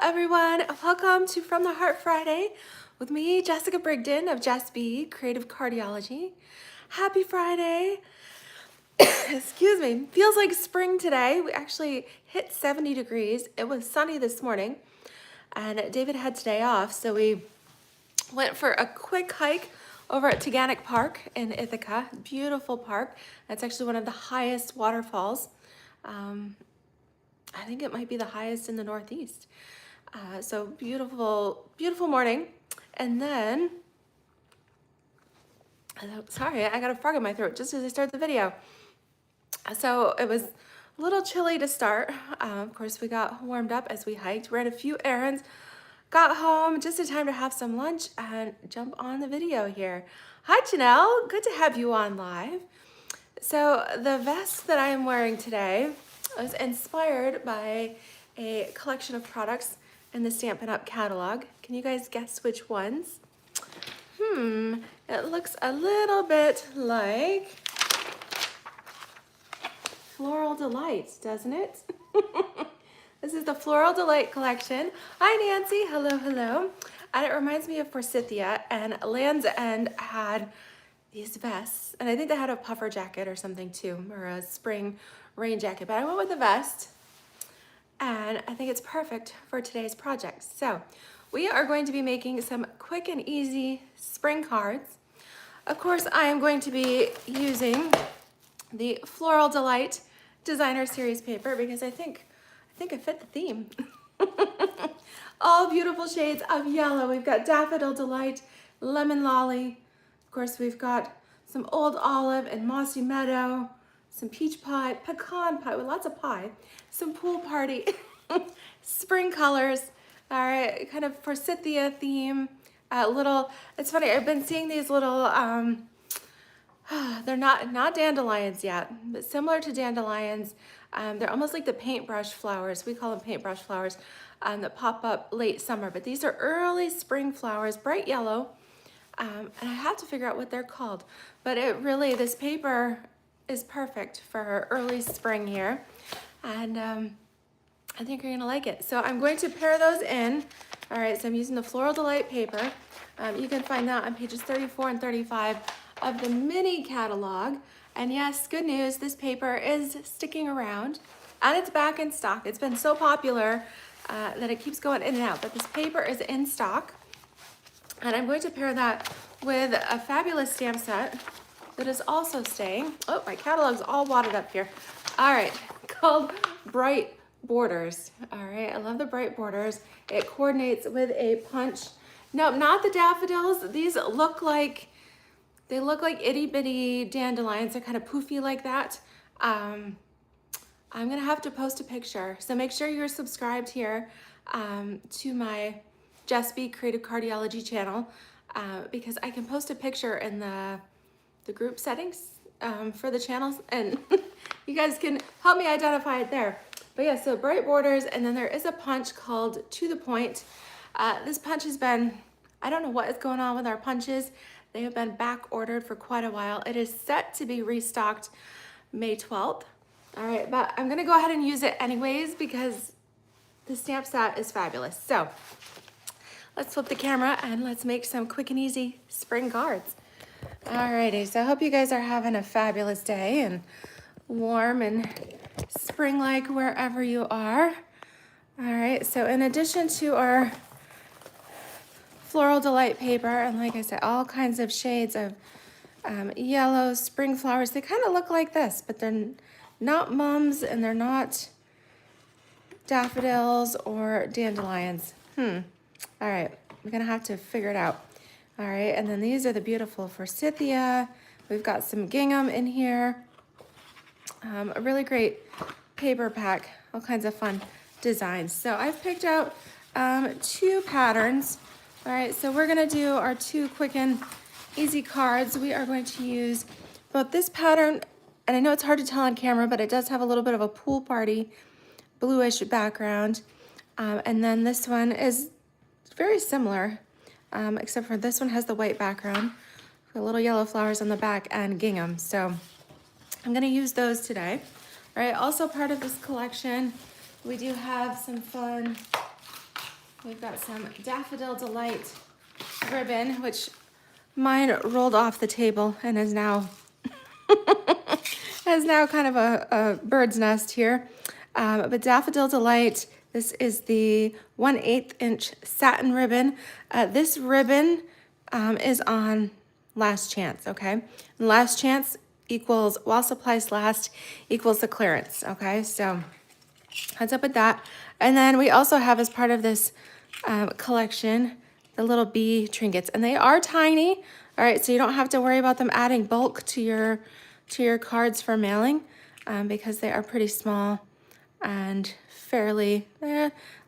Everyone, welcome to From the Heart Friday with me, Jessica Brigden of JessBCreativeCardiology. Happy Friday. Excuse me. Feels like spring today. We actually hit 70 degrees. It was sunny this morning and David had today off, so we went for a quick hike over at Taganic Park in Ithaca. Beautiful park. That's actually one of the highest waterfalls. I think it might be the highest in the Northeast. So beautiful, beautiful morning. And then, sorry, I got a frog in my throat just as I started the video. So it was a little chilly to start. Of course, we got warmed up as we hiked, ran a few errands, got home just in time to have some lunch and jump on the video here. Hi, Janelle. Good to have you on live. So the vest that I am wearing today was inspired by a collection of products in the Stampin' Up catalog. Can you guys guess which ones? It looks a little bit like Floral Delight, doesn't it? This is the Floral Delight collection. Hi, Nancy. Hello, hello. And it reminds me of Forsythia, and Land's End had these vests, and I think they had a puffer jacket or something too, or a spring rain jacket, but I went with the vest, and I think it's perfect for today's project. So we are going to be making some quick and easy spring cards. Of course, I am going to be using the Floral Delight Designer Series paper because I think I fit the theme. All beautiful shades of yellow. We've got Daffodil Delight, Lemon Lolly. Of course, we've got some Old Olive and Mossy Meadow, some peach pie, pecan pie with lots of pie, some pool party, spring colors. All right, kind of Forsythia theme. It's funny, I've been seeing these little, they're not dandelions yet, but similar to dandelions. They're almost like the paintbrush flowers. We call them paintbrush flowers that pop up late summer, but these are early spring flowers, bright yellow. And I have to figure out what they're called, but this paper is perfect for early spring here. And I think you're gonna like it. So I'm going to pair those in. All right, so I'm using the Floral Delight paper. You can find that on pages 34 and 35 of the mini catalog. And yes, good news, this paper is sticking around and it's back in stock. It's been so popular that it keeps going in and out, but this paper is in stock. And I'm going to pair that with a fabulous stamp set that is also staying. Oh, my catalog's all wadded up here. All right, called Bright Borders. All right, I love the bright borders. It coordinates with a punch. No, not the daffodils. These look like, they look like itty bitty dandelions. They're kind of poofy like that. I'm gonna have to post a picture. So make sure you're subscribed here to my JessBCreativeCardiology channel because I can post a picture in the group settings for the channels, and you guys can help me identify it there. But yeah, so bright borders, and then there is a punch called To the Point. This punch has been, I don't know what is going on with our punches. They have been back ordered for quite a while. It is set to be restocked May 12th. All right, but I'm gonna go ahead and use it anyways because the stamp set is fabulous. So let's flip the camera and let's make some quick and easy spring cards. Alrighty, so I hope you guys are having a fabulous day and warm and spring-like wherever you are. All right, so in addition to our Floral Delight paper, and like I said, all kinds of shades of yellow spring flowers. They kind of look like this, but they're not mums and they're not daffodils or dandelions. All right, we're gonna have to figure it out. All right, and then these are the beautiful Forsythia. We've got some gingham in here. A really great paper pack, all kinds of fun designs. So I've picked out 2 patterns. All right, so we're gonna do our 2 quick and easy cards. We are going to use both this pattern, and I know it's hard to tell on camera, but it does have a little bit of a pool party bluish background. And then this one is very similar, except for this one has the white background, with little yellow flowers on the back and gingham. So I'm gonna use those today. All right, also part of this collection, we do have some fun we've got some Daffodil Delight ribbon, which mine rolled off the table and is now kind of a bird's nest here. But Daffodil Delight, this is the 1/8 inch satin ribbon. This ribbon is on last chance, okay? And last chance equals while supplies last equals the clearance, okay? So heads up with that. And then we also have, as part of this collection, the little bee trinkets, and they are tiny. All right, so you don't have to worry about them adding bulk to your cards for mailing, because they are pretty small and fairly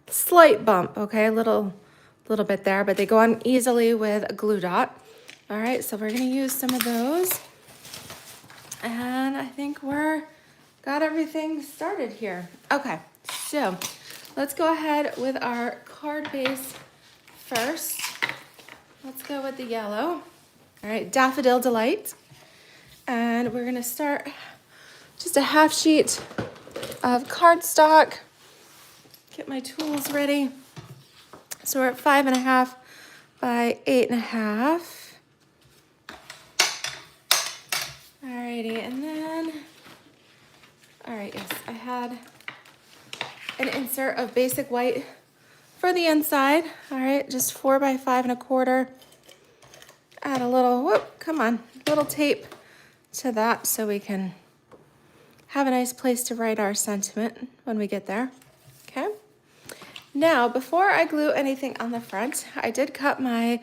slight bump, okay, a little bit there, but they go on easily with a glue dot. All right, so we're gonna use some of those, and I think we're got everything started here. Okay, so let's go ahead with our card base first. Let's go with the yellow. All right, Daffodil Delight. And we're gonna start just a half sheet of cardstock. Get my tools ready. So we're at 5.5 by 8.5. Alrighty, and then, all right, yes, I had an insert of basic white for the inside. All right, just 4 by 5.25. Add a little, little tape to that so we can have a nice place to write our sentiment when we get there, okay? Now, before I glue anything on the front, I did cut my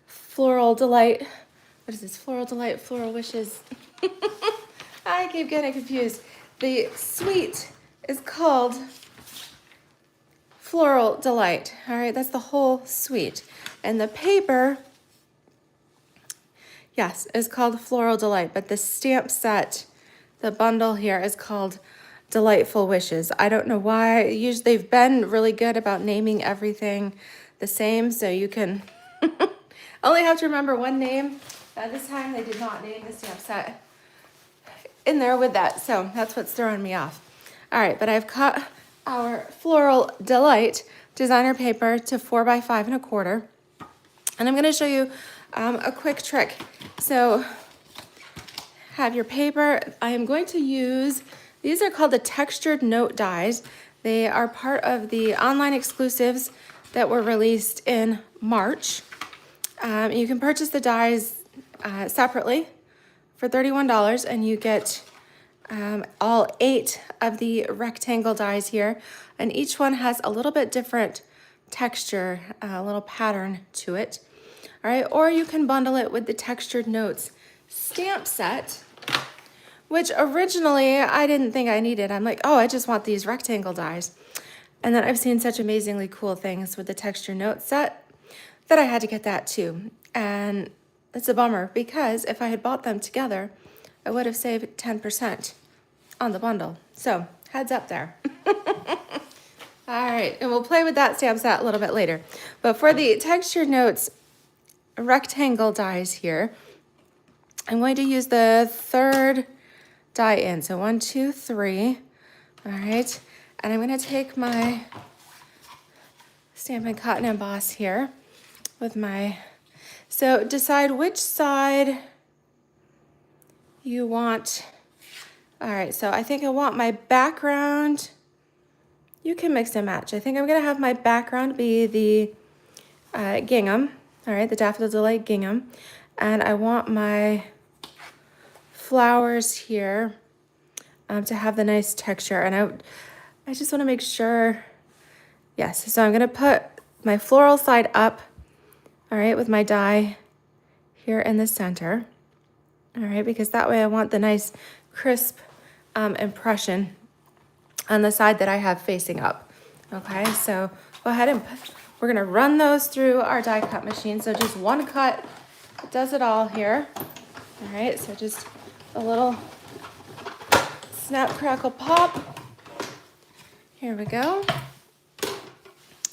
Floral Delight. What is this? Floral Delight, Floral Wishes. I keep getting confused. The suite is called Floral Delight. All right, that's the whole suite. And the paper, yes, is called Floral Delight, but the stamp set, the bundle here, is called Delightful Wishes. I don't know why. Usually they've been really good about naming everything the same, so you can only have to remember one name. This time they did not name the stamp set in there with that, so that's what's throwing me off. All right, but I've cut our Floral Delight designer paper to 4 by 5.25, and I'm going to show you a quick trick. So have your paper. I am going to use, these are called the textured note dies. They are part of the online exclusives that were released in March. You can purchase the dies separately for $31, and you get all 8 of the rectangle dies here, and each one has a little bit different texture, a little pattern to it. All right, or you can bundle it with the Textured Notes stamp set, which originally I didn't think I needed. I'm like, oh, I just want these rectangle dies. And then I've seen such amazingly cool things with the Textured Notes set that I had to get that too. And it's a bummer, because if I had bought them together, I would have saved 10% on the bundle. So heads up there. All right, and we'll play with that stamp set a little bit later. But for the Textured Notes rectangle dies here, I'm going to use the 3rd die in. So 1, 2, 3. All right, and I'm going to take my Stampin' Cotton Emboss here with my, so decide which side you want. All right, so I think I want my background. You can mix and match. I think I'm gonna have my background be the gingham. All right, the Daffodil Delight gingham. And I want my flowers here to have the nice texture. And I just wanna make sure, yes. So I'm gonna put my floral side up, all right, with my die here in the center. All right, because that way I want the nice crisp impression on the side that I have facing up. Okay, so go ahead and we're gonna run those through our die cut machine. So just one cut does it all here. All right, so just a little snap, crackle, pop. Here we go.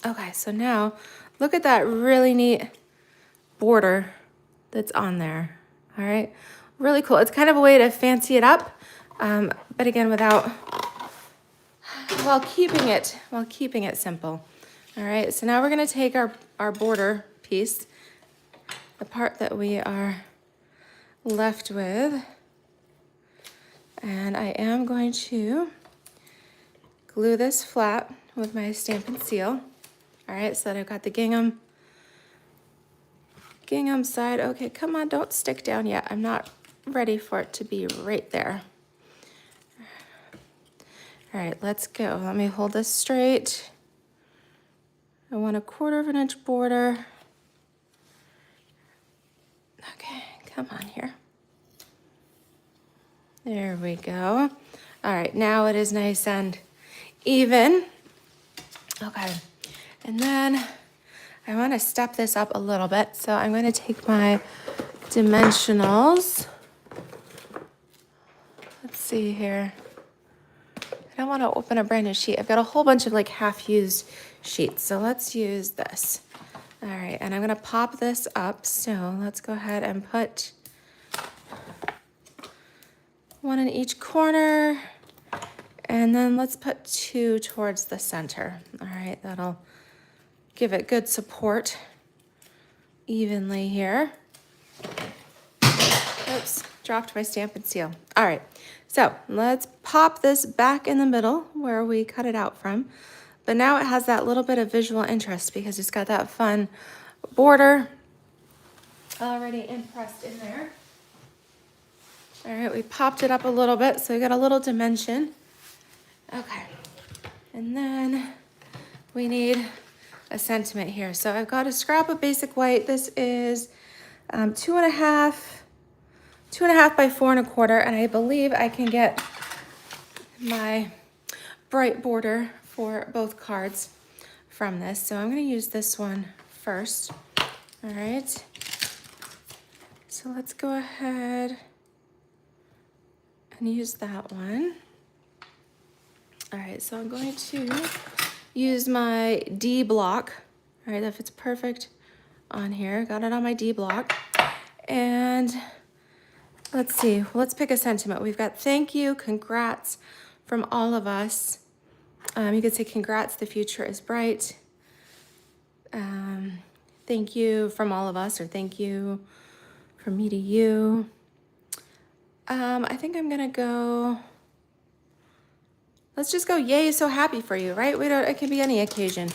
Okay, so now look at that really neat border that's on there. All right, really cool. It's kind of a way to fancy it up, but again, while keeping it simple. All right, so now we're gonna take our border piece, the part that we are left with, and I am going to glue this flat with my Stampin' Seal. All right, so that I've got the gingham side. Okay, come on, don't stick down yet. I'm not ready for it to be right there. All right, let's go. Let me hold this straight. I want a 1/4 inch border. Okay, come on here. There we go. All right, now it is nice and even. Okay, and then I want to step this up a little bit. So I'm going to take my dimensionals. Let's see here. I don't want to open a brand new sheet. I've got a whole bunch of like half-used sheets. So let's use this. All right, and I'm going to pop this up. So let's go ahead and put one in each corner. And then let's put 2 towards the center. All right, that'll give it good support evenly here. Oops, dropped my Stampin' Seal. All right, so let's pop this back in the middle where we cut it out from. But now it has that little bit of visual interest because it's got that fun border already impressed in there. All right, we popped it up a little bit, so we got a little dimension. Okay, and then we need a sentiment here. So I've got a scrap of basic white. This is 2.5 by 4 1/4, and I believe I can get my bright border for both cards from this. So I'm going to use this one first. All right. So let's go ahead and use that one. All right, so I'm going to use my D block. All right, that fits perfect on here. Got it on my D block. And let's see, let's pick a sentiment. We've got thank you, congrats from all of us. You could say congrats, the future is bright. Thank you from all of us, or thank you from me to you. I think I'm gonna go, let's just go, yay, so happy for you, right? It can be any occasion.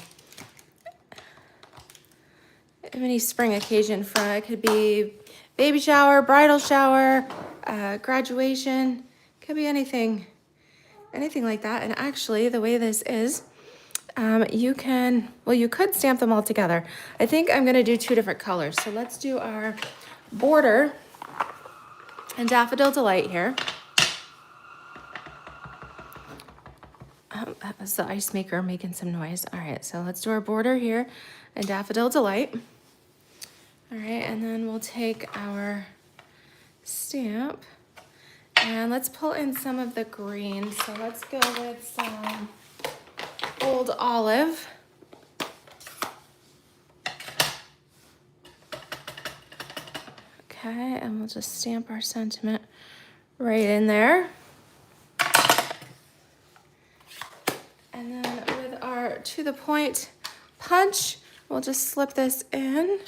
Any spring occasion, it could be baby shower, bridal shower, graduation, could be anything like that. And actually, the way this is, you could stamp them all together. I think I'm gonna do 2 different colors. So let's do our border and Daffodil Delight here. That was the ice maker making some noise. All right, so let's do our border here and Daffodil Delight. All right, and then we'll take our stamp and let's pull in some of the green. So let's go with some Old Olive. Okay, and we'll just stamp our sentiment right in there. And then with our to the point punch, we'll just slip this in.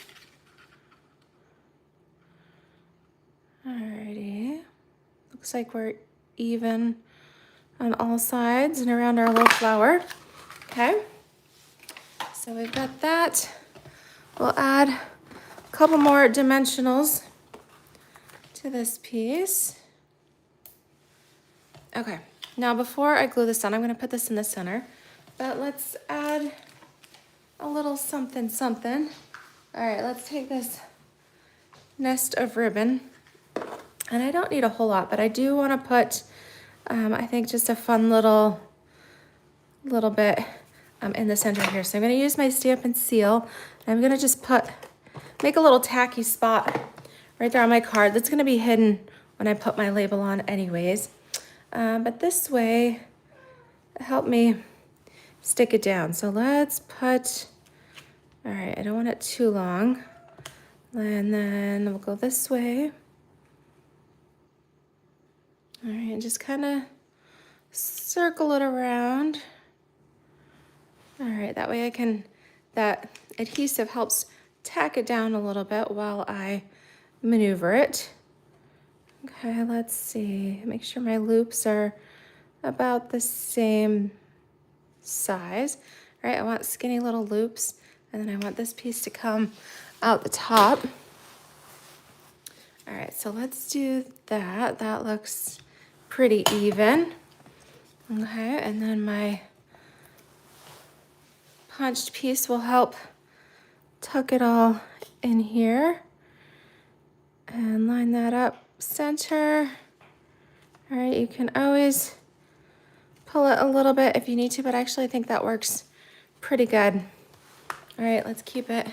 Alrighty, looks like we're even on all sides and around our little flower. Okay, so we've got that. We'll add a couple more dimensionals to this piece. Okay, now before I glue this on, I'm gonna put this in the center, but let's add a little something, something. All right, let's take this nest of ribbon, and I don't need a whole lot, but I do wanna put, I think just a fun little bit in the center here. So I'm gonna use my Stampin' Seal. I'm gonna just make a little tacky spot right there on my card. That's gonna be hidden when I put my label on anyways. But this way, help me stick it down. So let's put, all right, I don't want it too long. And then we'll go this way. All right, and just kind of circle it around. All right, that way I can that adhesive helps tack it down a little bit while I maneuver it. Okay, let's see. Make sure my loops are about the same size. All right, I want skinny little loops, and then I want this piece to come out the top. All right, so let's do that. That looks pretty even. Okay, and then my punched piece will help tuck it all in here and line that up center. All right, you can always pull it a little bit if you need to, but actually I think that works pretty good. All right, let's keep it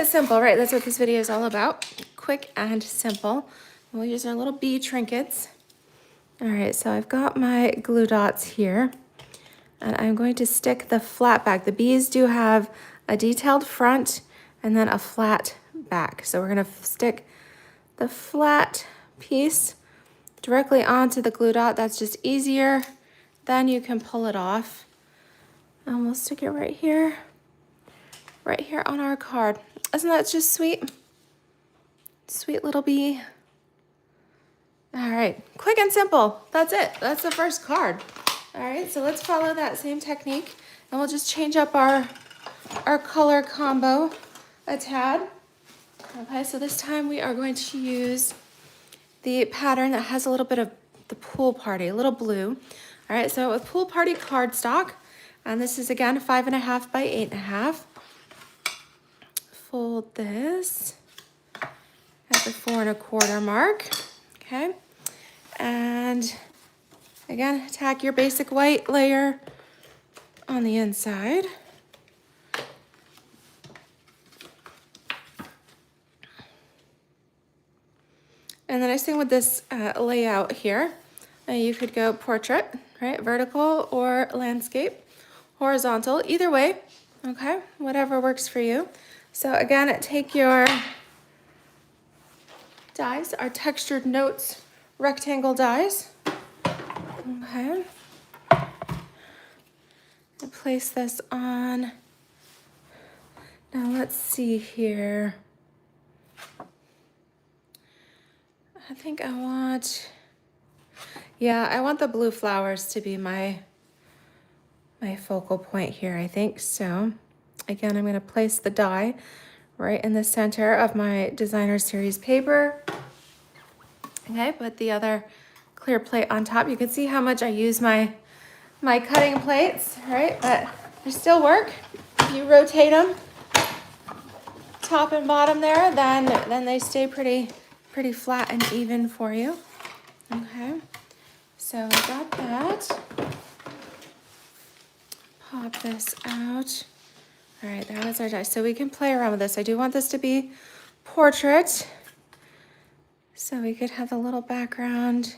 simple, right? That's what this video is all about. Quick and simple. We'll use our little bee trinkets. All right, so I've got my glue dots here, and I'm going to stick the flat back. The bees do have a detailed front and then a flat back. So we're gonna stick the flat piece directly onto the glue dot. That's just easier. Then you can pull it off. And we'll stick it right here on our card. Isn't that just sweet? Sweet little bee. All right, quick and simple. That's it. That's the first card. All right, so let's follow that same technique, and we'll just change up our color combo a tad. Okay, so this time we are going to use the pattern that has a little bit of the pool party, a little blue. All right, so with pool party cardstock, and this is again 5.5 by 8.5. Fold this at the 4 1/4 mark. Okay, and again, tack your basic white layer on the inside. And the nice thing with this layout here, you could go portrait, right? Vertical or landscape, horizontal, either way, okay? Whatever works for you. So again, take your dies, our textured notes rectangle dies. Okay. And place this on. Now let's see here. I think I want, yeah, I want the blue flowers to be my focal point here, I think. So again, I'm gonna place the die right in the center of my designer series paper. Okay, put the other clear plate on top. You can see how much I use my cutting plates, right? But they still work. If you rotate them top and bottom there, then they stay pretty flat and even for you. Okay, so we got that. Pop this out. All right, that is our die. So we can play around with this. I do want this to be portrait. So we could have a little background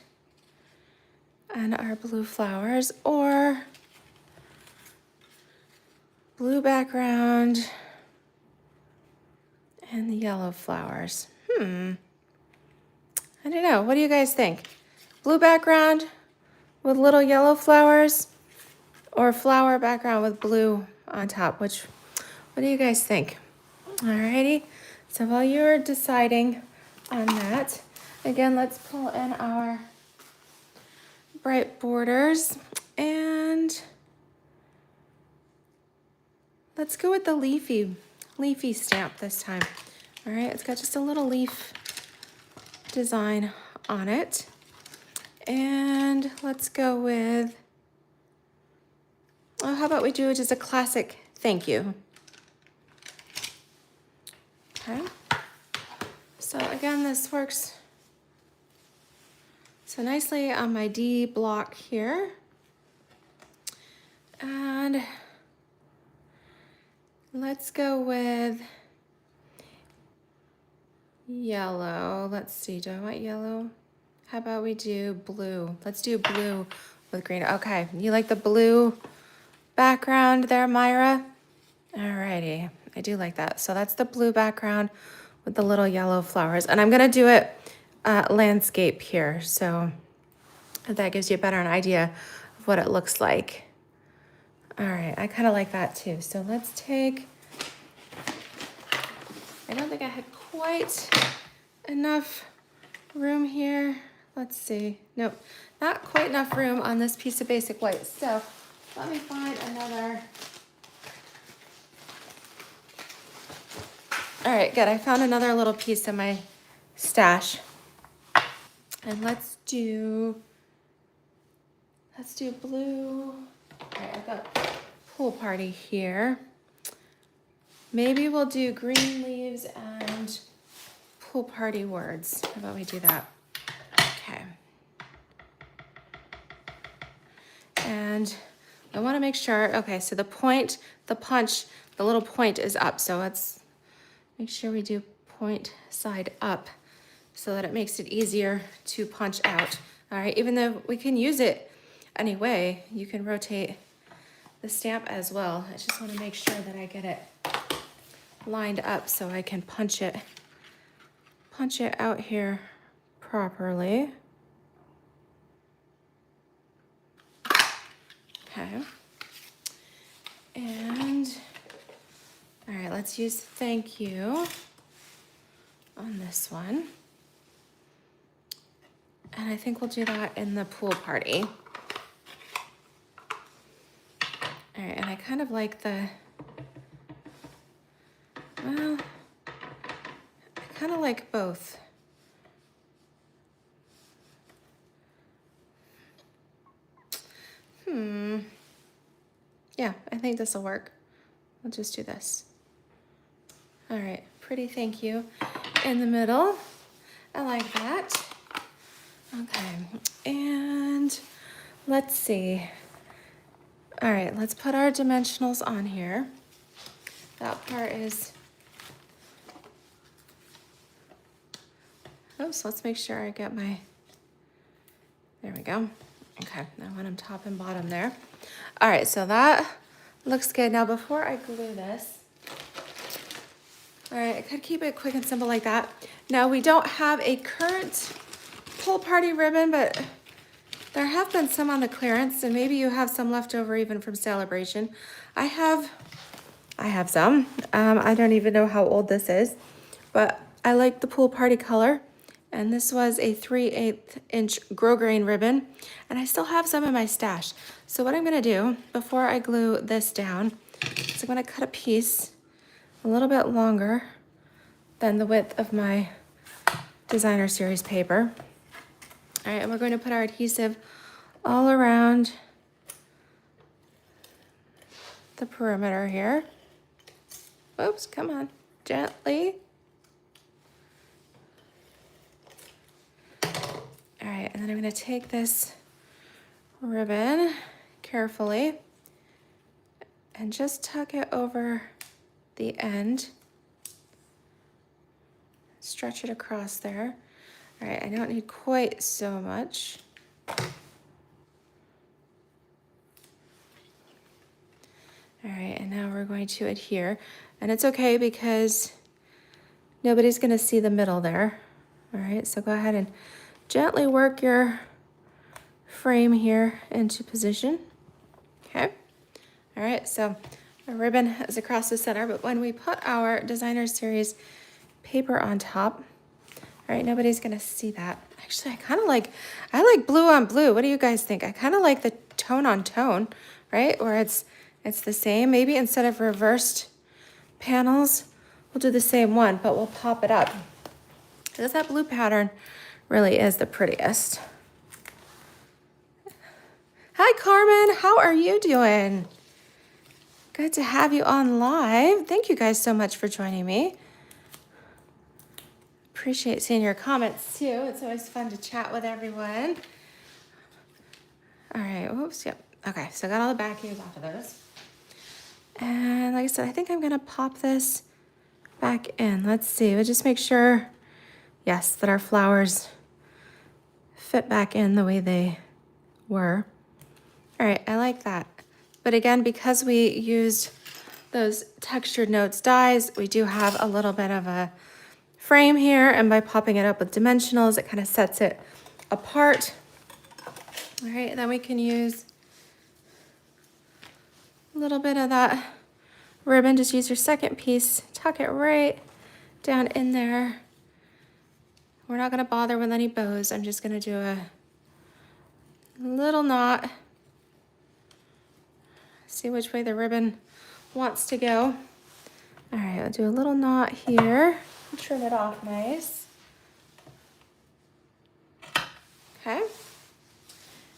and our blue flowers, or blue background and the yellow flowers. I don't know. What do you guys think? Blue background with little yellow flowers, or flower background with blue on top? What do you guys think? Alrighty. So while you're deciding on that, again, let's pull in our bright borders, and let's go with the leafy stamp this time. All right, it's got just a little leaf design on it. And let's go with, oh, how about we do just a classic thank you. Okay, so again, this works so nicely on my D block here. And let's go with yellow. Let's see, do I want yellow? How about we do blue? Let's do blue with green. Okay, you like the blue background there, Myra? Alrighty, I do like that. So that's the blue background with the little yellow flowers. And I'm gonna do it landscape here, so that gives you a better idea of what it looks like. All right, I kind of like that too. So let's take like I had quite enough room here. Let's see. Nope, not quite enough room on this piece of basic white. So let me find another. All right, good. I found another little piece in my stash. And let's do blue. All right, I've got pool party here. Maybe we'll do green leaves and pool party words. How about we do that? Okay. And I want to make sure, okay, so the point, the punch, the little point is up. So let's make sure we do point side up so that it makes it easier to punch out. All right, even though we can use it anyway, you can rotate the stamp as well. I just want to make sure that I get it lined up so I can punch it out here properly. Okay. And all right, let's use thank you on this one. And I think we'll do that in the pool party. All right, and I kind of like the, well, I kind of like both. Yeah, I think this will work. I'll just do this. All right, pretty thank you in the middle. I like that. Okay, and let's see. All right, let's put our dimensionals on here. That part is, oops, let's make sure I get my, there we go. Okay, I want them top and bottom there. All right, so that looks good. Now before I glue this, all right, I could keep it quick and simple like that. Now we don't have a current pool party ribbon, but there have been some on the clearance, and maybe you have some left over even from Celebration. I have some. I don't even know how old this is, but I like the pool party color. And this was a 3/8 inch grosgrain ribbon, and I still have some in my stash. So what I'm gonna do before I glue this down is I'm gonna cut a piece a little bit longer than the width of my designer series paper. All right, and we're going to put our adhesive all around the perimeter here. Oops, come on, gently. All right, and then I'm gonna take this ribbon carefully and just tuck it over the end. Stretch it across there. All right, I don't need quite so much. All right, and now we're going to adhere. And it's okay because nobody's gonna see the middle there. All right, so go ahead and gently work your frame here into position. Okay. All right, so our ribbon is across the center, but when we put our designer series paper on top, all right, nobody's gonna see that. Actually, I like blue on blue. What do you guys think? I kind of like the tone on tone, right? Where it's the same. Maybe instead of reversed panels, we'll do the same one, but we'll pop it up. Because that blue pattern really is the prettiest. Hi, Carmen. How are you doing? Good to have you on live. Thank you guys so much for joining me. Appreciate seeing your comments too. It's always fun to chat with everyone. All right, whoops, yep. Okay, so I got all the backing off of those. And like I said, I think I'm gonna pop this back in. Let's see, we'll just make sure, yes, that our flowers fit back in the way they were. All right, I like that. But again, because we used those textured notes dies, we do have a little bit of a frame here, and by popping it up with dimensionals, it kind of sets it apart. All right, then we can use a little bit of that ribbon. Just use your second piece, tuck it right down in there. We're not gonna bother with any bows. I'm just gonna do a little knot. See which way the ribbon wants to go. All right, I'll do a little knot here. Trim it off nice. Okay.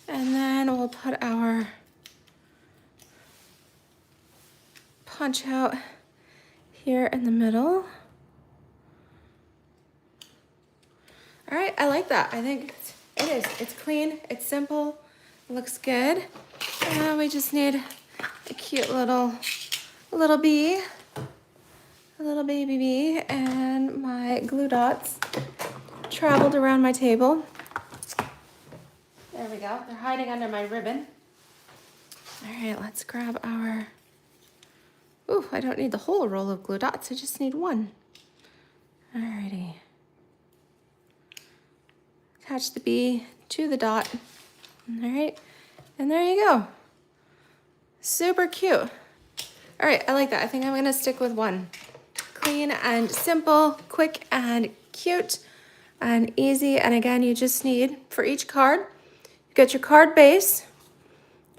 And then we'll put our punch out here in the middle. All right, I like that. I think it is. It's clean, it's simple, it looks good. And we just need a cute little bee, a little baby bee, and my glue dots traveled around my table. There we go. They're hiding under my ribbon. All right, let's grab our, ooh, I don't need the whole roll of glue dots. I just need one. All righty. Attach the bee to the dot. All right, and there you go. Super cute. All right, I like that. I think I'm gonna stick with one. Clean and simple, quick and cute and easy. And again, you just need, for each card, you get your card base,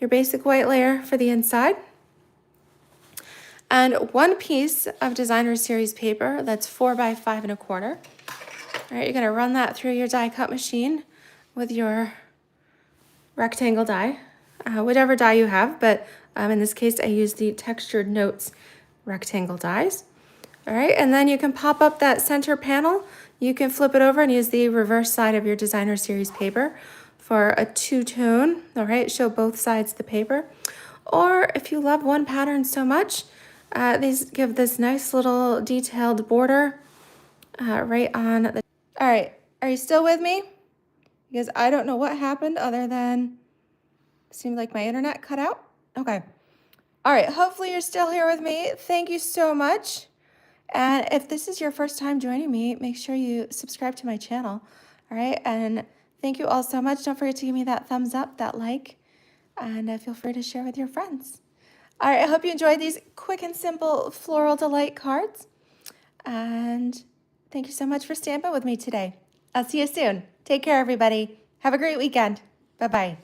your basic white layer for the inside, and one piece of designer series paper that's 4 by 5 1/4. All right, you're gonna run that through your die cut machine with your rectangle die, whatever die you have, but in this case, I use the Textured Notes rectangle dies. All right, and then you can pop up that center panel. You can flip it over and use the reverse side of your designer series paper for a two-tone, all right, show both sides of the paper. Or if you love one pattern so much, these give this nice little detailed border right on the, all right, are you still with me? Because I don't know what happened other than it seemed like my internet cut out. Okay. All right, hopefully you're still here with me. Thank you so much. And if this is your first time joining me, make sure you subscribe to my channel. All right, and thank you all so much. Don't forget to give me that thumbs up, that like, and feel free to share with your friends. All right, I hope you enjoyed these quick and simple Floral Delight cards. And thank you so much for stamping with me today. I'll see you soon. Take care, everybody. Have a great weekend. Bye-bye.